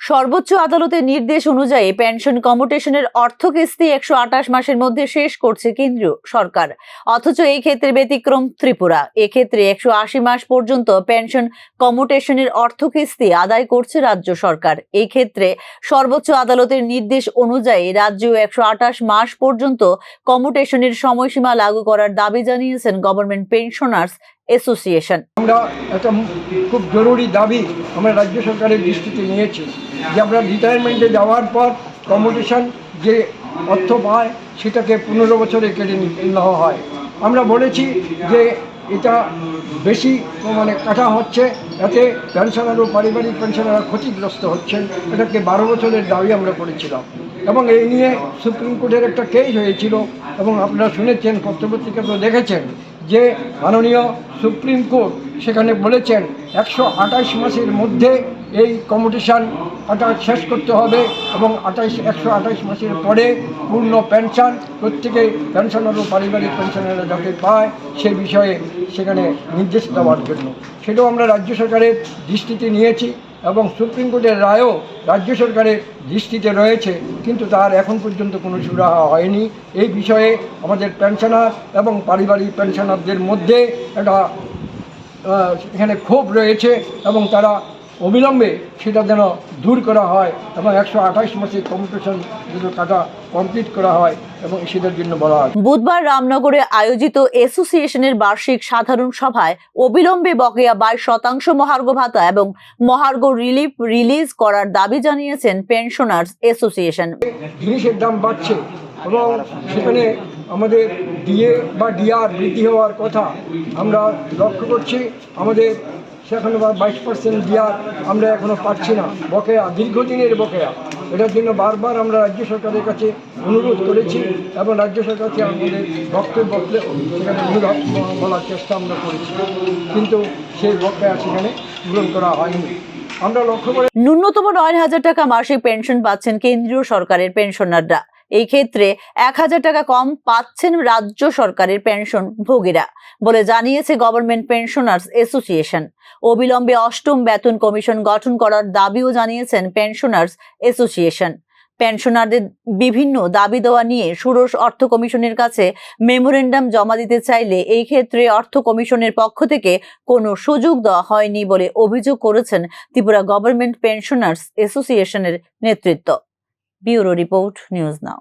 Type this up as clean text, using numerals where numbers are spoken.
সর্বোচ্চ আদালতের নির্দেশ অনুযায়ী পেনশন কমিউটেশনের অর্থ কিস্তি 128 মাসের মধ্যে শেষ করছে কেন্দ্রীয় সরকার। অথচ এই ক্ষেত্রে ব্যতিক্রম ত্রিপুরা। এক্ষেত্রে 180 মাস পর্যন্ত পেনশন কমিউটেশনের অর্থ কিস্তি আদায় করছে রাজ্য সরকার। এই ক্ষেত্রে সর্বোচ্চ আদালতের নির্দেশ অনুযায়ী রাজ্য 128 মাস পর্যন্ত কমিউটেশনের সময়সীমা লাগু করার দাবি জানিয়েছেন গভর্নমেন্ট পেনশনার্স অ্যাসোসিয়েশন। আমরা একটা খুব জরুরি দাবি আমরা রাজ্য সরকারের দৃষ্টিতে নিয়েছি যে আমরা রিটায়ারমেন্টে যাওয়ার পর কমিউটেশন যে অর্থ পায় সেটাকে 15 বছরে কেটে নেওয়া হয়। আমরা বলেছি যে এটা বেশি কাটা হচ্ছে, এতে পেনশনার ও পারিবারিক পেনশনাররা ক্ষতিগ্রস্ত হচ্ছেন। এটাকে 12 বছরের দাবি আমরা করেছিলাম এবং এই নিয়ে সুপ্রিম কোর্টের একটা কেস হয়েছিল এবং আপনারা শুনেছেন, পত্রপত্রিকাতেও দেখেছেন যে মাননীয় সুপ্রিম কোর্ট সেখানে বলেছেন 128 মাসের মধ্যে এই কমিউটেশন শেষ করতে হবে এবং 128 মাসের পরে পূর্ণ পেনশন প্রত্যেকে পেনশনার ও পারিবারিক পেনশনাররা যাতে পায় সে বিষয়ে সেখানে নির্দেশ দেওয়ার জন্য। সেটাও আমরা রাজ্য সরকারের দৃষ্টিতে নিয়েছি এবং সুপ্রিম কোর্টের রায়ও রাজ্য সরকারের দৃষ্টিতে রয়েছে, কিন্তু তার এখন পর্যন্ত কোনো সুরাহা হয়নি। এই বিষয়ে আমাদের পেনশনার এবং পারিবারিক পেনশনারদের মধ্যে একটা এখানে ক্ষোভ রয়েছে এবং তারা অবিলম্বে সেটা যেন দূর করা হয় এবং 128 মাসের কমিউটেশন যেন কাটা কমপ্লিট করা হয় এবং সেটার জন্য বলা হয়। বুধবার রামনগরে আয়োজিত অ্যাসোসিয়েশনের বার্ষিক সাধারণ সভায় অবিলম্বে বকেয়া 22% মহার্ঘ ভাতা এবং মহার্ঘ রিলিফ রিলিজ করার দাবি জানিয়েছেন পেনশনার্স অ্যাসোসিয়েশন। জিনিসের দাম বাড়ছে এবং সেখানে আমাদের ডিএ বা ডিআর বৃদ্ধি হওয়ার কথা আমরা লক্ষ্য করছি। আমাদের সেখানে 22% ডিআর আমরা এখনও পাচ্ছি না, বকেয়া, দীর্ঘদিনের বকেয়া। এটার জন্য বারবার আমরা রাজ্য সরকারের কাছে অনুরোধ করেছি এবং রাজ্য সরকারকে আমাদের বক্তব্য সেখানে বলার চেষ্টা আমরা করেছি, কিন্তু সেই বকেয়া সেখানে পূরণ করা হয়নি। আমরা লক্ষ্য করে ন্যূনতম 9,000 টাকা মাসিক পেনশন পাচ্ছেন কেন্দ্রীয় সরকারের পেনশনাররা। এই ক্ষেত্রে 1,000 টাকা কম পাচ্ছেন রাজ্য সরকারের পেনশন ভোগীরা বলে জানিয়েছে গভর্নমেন্ট পেনশনার্স অ্যাসোসিয়েশন। অবিলম্বে 8ম বেতন কমিশন গঠন করার দাবিও জানিয়েছেন পেনশনার্স অ্যাসোসিয়েশন। পেনশনারদের বিভিন্ন দাবি দেওয়া নিয়ে ষোড়শ অর্থ কমিশনের কাছে মেমোরেন্ডাম জমা দিতে চাইলে এই ক্ষেত্রে অর্থ কমিশনের পক্ষ থেকে কোনো সুযোগ দেওয়া হয়নি বলে অভিযোগ করেছেন ত্রিপুরা গভর্নমেন্ট পেনশনার্স অ্যাসোসিয়েশনের নেতৃত্ব। Bureau report, news now.